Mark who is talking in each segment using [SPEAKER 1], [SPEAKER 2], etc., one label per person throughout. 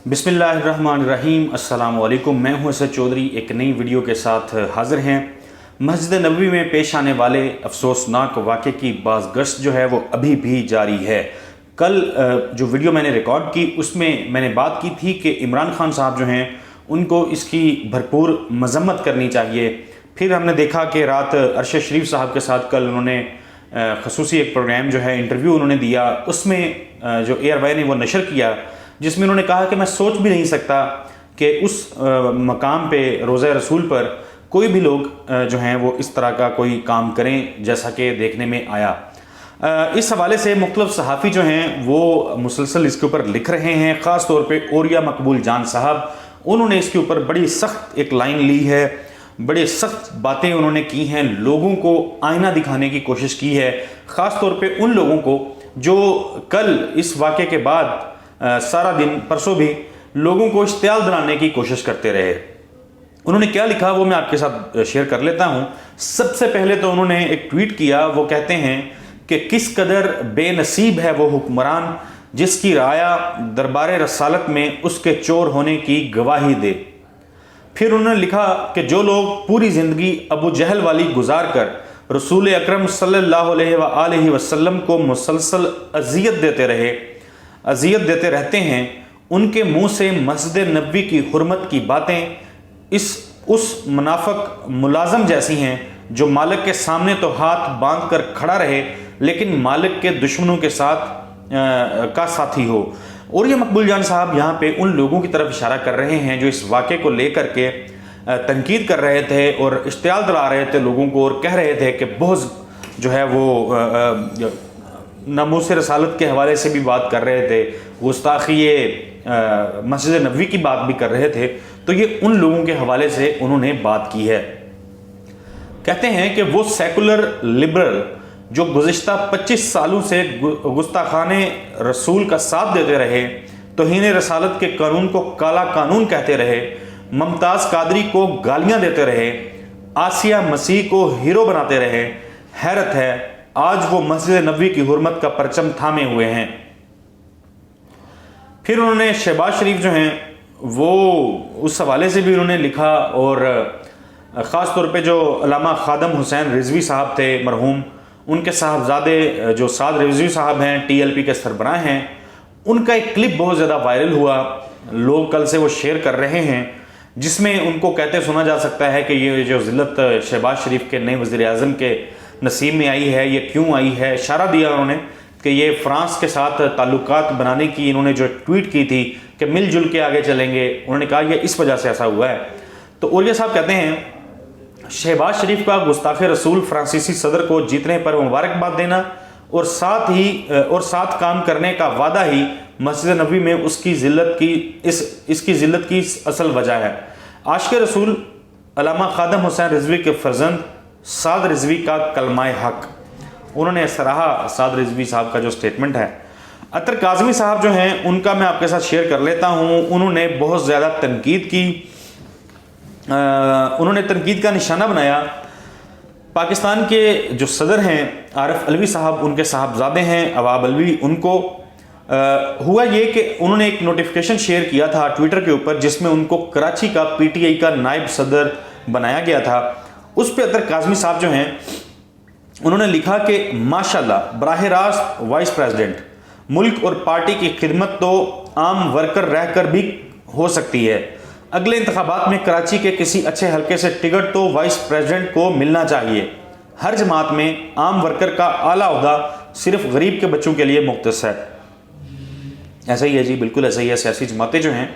[SPEAKER 1] बिस्मिल्लाहिर्रहमानिर्रहीम। अस्सलाम वालेकुम। मैं हूं असद चौधरी एक नई वीडियो के साथ हाज़िर हैं। मस्जिद नबवी में पेश आने वाले अफसोसनाक वाक़े की बाज़गश्त जो है वो अभी भी जारी है। कल जो वीडियो मैंने रिकॉर्ड की उसमें मैंने बात की थी कि इमरान खान साहब जो हैं उनको इसकी भरपूर मज़म्मत करनी चाहिए। फिर हमने देखा कि रात अरशद शरीफ साहब के साथ कल उन्होंने खसूसी एक प्रोग्राम जो है इंटरव्यू उन्होंने दिया, उसमें जो ARY ने वो नशर किया, जिसमें उन्होंने कहा कि मैं सोच भी नहीं सकता कि उस मकाम पे रोज़ा रसूल पर कोई भी लोग जो हैं वो इस तरह का कोई काम करें जैसा कि देखने में आया। इस हवाले से मुख्तलिफ सहाफ़ी जो हैं वो मुसलसल इसके ऊपर लिख रहे हैं। ख़ास तौर पे औरिया मकबूल जान साहब, उन्होंने इसके ऊपर बड़ी सख्त एक लाइन ली है, बड़ी सख्त बातें उन्होंने की हैं, लोगों को आईना दिखाने की कोशिश की है। ख़ास तौर पे उन लोगों को जो कल इस वाक़े के बाद सारा दिन परसों भी लोगों को इश्तियाल दिलाने की कोशिश करते रहे। उन्होंने क्या लिखा वो मैं आपके साथ शेयर कर लेता हूं। सबसे पहले तो उन्होंने एक ट्वीट किया, वो कहते हैं कि किस कदर बेनसीब है वो हुक्मरान जिसकी राया दरबार रसालत में उसके चोर होने की गवाही दे। फिर उन्होंने लिखा कि जो लोग पूरी ज़िंदगी अबू जहल वाली गुजार कर रसूल अकरम सल्लल्लाहु अलैहि वसल्लम को मुसलसल अज़ियत देते रहते हैं, उनके मुंह से मस्जिद नबवी की हुर्मत की बातें उस मुनाफिक मुलाजम जैसी हैं जो मालिक के सामने तो हाथ बांध कर खड़ा रहे लेकिन मालिक के दुश्मनों के साथ का साथी हो। और ये मकबूल जान साहब यहाँ पे उन लोगों की तरफ इशारा कर रहे हैं जो इस वाक़े को लेकर के तनकीद कर रहे थे और इश्तियाल दिला रहे थे लोगों को, और कह रहे थे कि बहुत जो है वो नामूस रसालत के हवाले से भी बात कर रहे थे, गुस्ताखी मस्जिद नबवी की बात भी कर रहे थे। तो ये उन लोगों के हवाले से उन्होंने बात की है। कहते हैं कि वो सेकुलर लिबरल जो गुज़िश्ता 25 सालों से गुस्ताखाने रसूल का साथ देते रहे, तौहीन रसालत के कानून को काला कानून कहते रहे, मुमताज़ कादरी को गालियां देते रहे, आसिया मसीह को हीरो बनाते रहे, हैरत है आज वो मस्जिद नबवी की हुर्मत का परचम थामे हुए हैं। फिर उन्होंने शहबाज शरीफ जो हैं वो उस हवाले से भी उन्होंने लिखा, और ख़ास तौर पे जो अल्लामा खादम हुसैन रिजवी साहब थे मरहूम, उनके साहबजादे जो साद रिजवी साहब हैं TLP के सरबराह हैं, उनका एक क्लिप बहुत ज़्यादा वायरल हुआ, लोग कल से वो शेयर कर रहे हैं, जिसमें उनको कहते सुना जा सकता है कि ये जो ज़िल्लत शहबाज शरीफ के नए वज़ीर आज़म के नसीब में आई है, ये क्यों आई है। इशारा दिया उन्होंने कि ये फ्रांस के साथ ताल्लुकात बनाने की इन्होंने जो ट्वीट की थी कि मिलजुल के आगे चलेंगे, उन्होंने कहा ये इस वजह से ऐसा हुआ है। तो औरिया साहब कहते हैं शहबाज शरीफ का गुस्ताखे रसूल फ्रांसीसी सदर को जीतने पर मुबारकबाद देना और साथ काम करने का वादा ही मस्जिद नबवी में उसकी इसकी ज़िल्लत की असल वजह है। आशिक़ रसूल अल्लामा खादम हुसैन रिजवी के फर्जंद साद रिजवी का कलमाए हक, उन्होंने सराहा साद रिजवी साहब का जो स्टेटमेंट है। अतर काज़मी साहब जो हैं उनका मैं आपके साथ शेयर कर लेता हूं। उन्होंने बहुत ज़्यादा तनकीद की, उन्होंने तनकीद का निशाना बनाया पाकिस्तान के जो सदर हैं आरिफ अलवी साहब, उनके साहबजादे हैं अवाब अलवी, उनको हुआ ये कि उन्होंने एक नोटिफिकेशन शेयर किया था ट्विटर के ऊपर जिसमें उनको कराची का PTI का नायब सदर बनाया गया था। उस पर अतर काज़मी साहब जो हैं उन्होंने लिखा कि माशाल्लाह बराह रास्त वाइस प्रेसिडेंट, मुल्क और पार्टी की खिदमत तो आम वर्कर रहकर भी हो सकती है। अगले इंतखाबात में कराची के किसी अच्छे हल्के से टिकट तो वाइस प्रेसिडेंट को मिलना चाहिए। हर जमात में आम वर्कर का आला ओहदा सिर्फ गरीब के बच्चों के लिए मुख्तस है। ऐसा ही है जी, बिल्कुल ऐसा ही है। सियासी जमातें जो हैं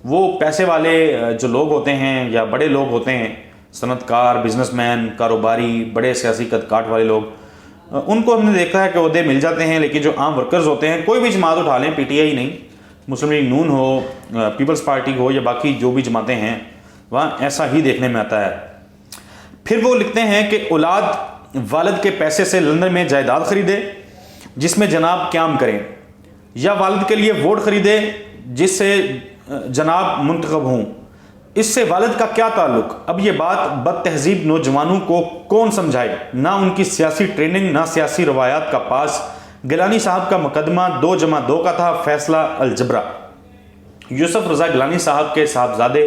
[SPEAKER 1] वो पैसे वाले जो लोग होते हैं या बड़े लोग होते हैं, सनतकार, बिजनेसमैन, कारोबारी, बड़े सियासी कदकाठ वाले लोग, उनको हमने देखा है कि ओहदे मिल जाते हैं, लेकिन जो आम वर्कर्स होते हैं, कोई भी जमात उठा लें, PTI नहीं, मुस्लिम लीग नून हो, पीपल्स पार्टी हो या बाकी जो भी जमातें हैं, वहाँ ऐसा ही देखने में आता है। फिर वो लिखते हैं कि औलाद वालिद के पैसे से लंदन में जायदाद खरीदे जिसमें जनाब क्याम करें, या वालिद के लिए वोट खरीदे जिससे जनाब मुंतखब हों। इससे वालिद का क्या ताल्लुक? अब ये बात बद तहजीब नौजवानों को कौन समझाए, ना उनकी सियासी ट्रेनिंग ना सियासी रवायात का पास। गिलानी साहब का मुकदमा 2 जमा 2 का था, फैसला अलजबरा। यूसुफ रज़ा गिलानी साहब के साहबजादे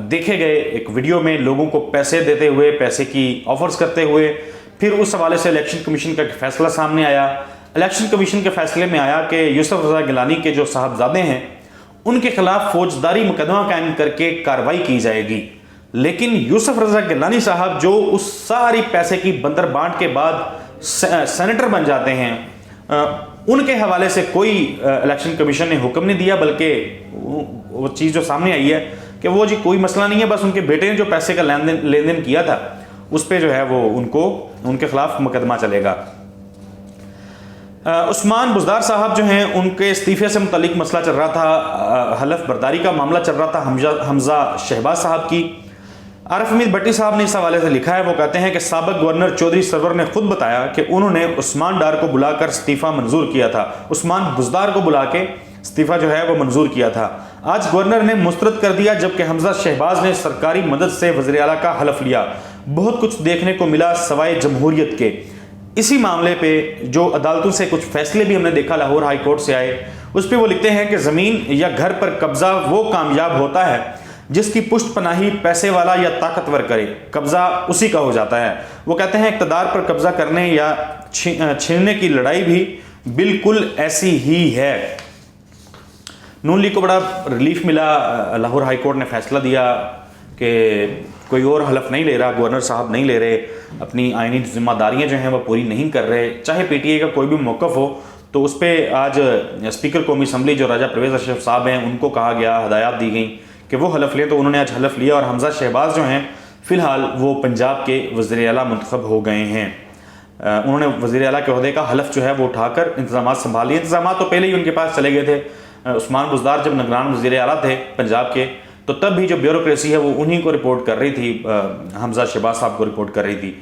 [SPEAKER 1] देखे गए एक वीडियो में लोगों को पैसे देते हुए, पैसे की ऑफर्स करते हुए। फिर उस हवाले से इलेक्शन कमीशन का फैसला सामने आया। इलेक्शन कमीशन के फैसले में आया कि यूसुफ रज़ा गिलानी के जो साहबजादे हैं उनके खिलाफ फौजदारी मुकदमा कायम करके कार्रवाई की जाएगी। लेकिन यूसुफ रज़ा गिलानी साहब जो उस सारी पैसे की बंदर बांट के बाद सेनेटर बन जाते हैं, उनके हवाले से कोई इलेक्शन कमीशन ने हुक्म नहीं दिया, बल्कि वो चीज़ जो सामने आई है कि वो जी कोई मसला नहीं है, बस उनके बेटे ने जो पैसे का लेन देन किया था उस पर जो है वो उनके खिलाफ मुकदमा चलेगा। उस्मान बुज़दार साहब जो हैं उनके इस्तीफ़े से मुतालिक मसला चल रहा था, हलफ बर्दारी का मामला चल रहा था हमजा शहबाज साहब की। आरिफ हमीद भट्टी साहब ने इस हवाले से लिखा है, वो कहते हैं कि साबिक गवर्नर चौधरी सरवर ने खुद बताया कि उन्होंने उस्मान डार को बुलाकर इस्तीफ़ा मंजूर किया था, उस्मान बुज़दार को बुला के इस्तीफ़ा जो है वो मंजूर किया था। आज गवर्नर ने मुस्तरद कर दिया, जबकि हमजा शहबाज ने सरकारी मदद से वज़ीर आला का हलफ लिया। बहुत कुछ देखने को मिला सवाए जमहूरियत के। इसी मामले पे जो अदालतों से कुछ फैसले भी हमने देखा लाहौर हाई कोर्ट से आए, उस पर वो लिखते हैं कि ज़मीन या घर पर कब्ज़ा वो कामयाब होता है जिसकी पुष्ट पनाही पैसे वाला या ताकतवर करे, कब्ज़ा उसी का हो जाता है। वो कहते हैं इक़्तिदार पर कब्ज़ा करने या छीनने की लड़ाई भी बिल्कुल ऐसी ही है। नून लीग को बड़ा रिलीफ मिला, लाहौर हाई कोर्ट ने फैसला दिया कि कोई और हलफ नहीं ले रहा, गवर्नर साहब नहीं ले रहे, अपनी आइनी जिम्मेदारियां जो हैं वो पूरी नहीं कर रहे। चाहे पीटीआई का कोई भी मौक़िफ़ हो तो उस पर आज स्पीकर कौमी असम्बली जो राजा परवेज़ अशरफ साहब हैं उनको कहा गया, हदायत दी गई कि वो हलफ लें, तो उन्होंने आज हलफ लिया। और हमजा शहबाज जो हैं फ़िलहाल वो पंजाब के वज़ीर आला मुंतखब हो गए हैं। उन्होंने वज़ीर आला के ओहदे का हलफ जो है वो उठाकर इंतज़ामात संभाल लिए। इंतज़ामात तो पहले ही उनके पास चले गए थे। उस्मान बुज़दार जब निगरान वज़ीर आला थे पंजाब के, तो तब भी जो ब्यूरोक्रेसी है वो उन्हीं को रिपोर्ट कर रही थी, हमजा शहबाज साहब को रिपोर्ट कर रही थी।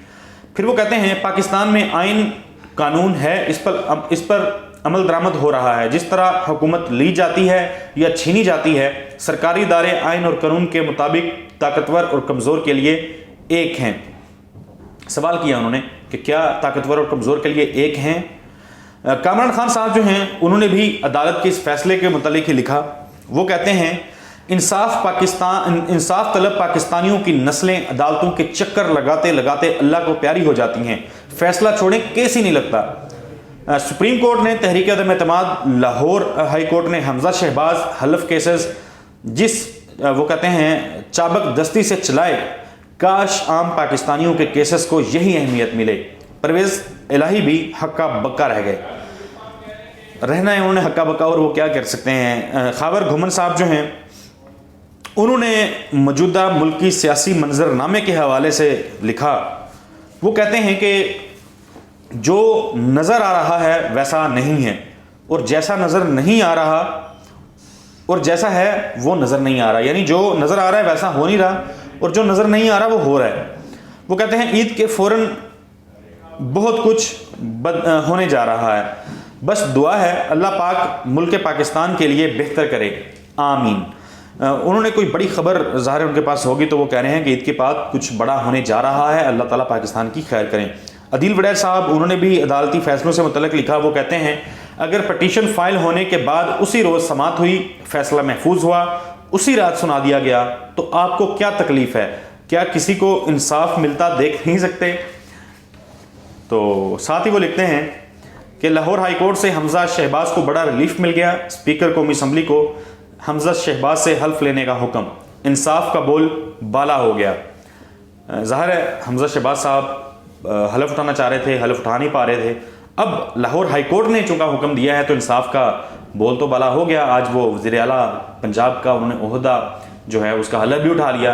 [SPEAKER 1] फिर वो कहते हैं पाकिस्तान में आइन कानून है, इस पर अमल दरामद हो रहा है। जिस तरह हुकूमत ली जाती है या छीनी जाती है, सरकारी इदारे आइन और कानून के मुताबिक ताकतवर और कमज़ोर के लिए एक हैं। सवाल किया उन्होंने कि क्या ताकतवर और कमज़ोर के लिए एक हैं। कामरान खान साहब जो हैं उन्होंने भी अदालत के इस फैसले के मुतालिक ही लिखा। वो कहते हैं इंसाफ तलब पाकिस्तानियों की नस्लें अदालतों के चक्कर लगाते लगाते अल्लाह को प्यारी हो जाती हैं, फैसला छोड़ें केस ही नहीं लगता। सुप्रीम कोर्ट ने तहरीक अदम एतमाद, लाहौर हाई कोर्ट ने हमजा शहबाज हलफ केसेस वो कहते हैं चाबक दस्ती से चलाए, काश आम पाकिस्तानियों के केसेस को यही अहमियत मिले। परवेज़ इलाही भी हक्का बक्का रह गए, रहना है उन्होंने हक्का बक्का, और वो क्या कर सकते हैं। खावर घुमन साहब जो हैं उन्होंने मौजूदा मुल्की सियासी मंजरनामे के हवाले से लिखा। वो कहते हैं कि जो नज़र आ रहा है वैसा नहीं है, और जैसा नज़र नहीं आ रहा और जैसा है वो नज़र नहीं आ रहा, यानी जो नज़र आ रहा है वैसा हो नहीं रहा और जो नज़र नहीं आ रहा वो हो रहा है। वो कहते हैं ईद के फ़ौरन बहुत कुछ होने जा रहा है, बस दुआ है अल्लाह पाक मुल्क पाकिस्तान के लिए बेहतर करे, आमीन। उन्होंने कोई बड़ी खबर ज़ाहिर उनके पास होगी तो वो कह रहे हैं कि ईद के बाद कुछ बड़ा होने जा रहा है, अल्लाह ताला पाकिस्तान की खैर करें। अदील वडैर साहब उन्होंने भी अदालती फैसलों से मुतल्लिक़ लिखा। वो कहते हैं अगर पटिशन फाइल होने के बाद उसी रोज़ समाअत हुई, फैसला महफूज हुआ, उसी रात सुना दिया गया, तो आपको क्या तकलीफ़ है? क्या किसी को इंसाफ मिलता देख नहीं सकते? तो साथ ही वो लिखते हैं कि लाहौर हाई कोर्ट से हमजा शहबाज को बड़ा रिलीफ मिल गया। स्पीकर कौमी असम्बली को हमजा शहबाज से हल्फ लेने का हुक्म, इंसाफ का बोल बाला हो गया। ज़ाहिर है हमजा शहबाज साहब हलफ उठाना चाह रहे थे, हलफ उठा नहीं पा रहे थे। अब लाहौर हाई कोर्ट ने चूँकि हुक्म दिया है तो इंसाफ का बोल तो बाला हो गया। आज वो वज़ीर आला पंजाब का उन्होंने ओहदा जो है उसका हलफ भी उठा लिया।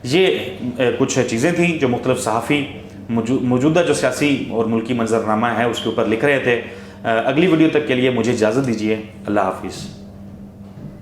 [SPEAKER 1] ये कुछ चीज़ें थी जो मुख्तलिफ सहाफ़ी मौजूदा जो सियासी और मुल्की मंजरनामा है उसके ऊपर लिख रहे थे। अगली वीडियो तक के लिए मुझे इजाज़त दीजिए। अल्लाह हाफिज़।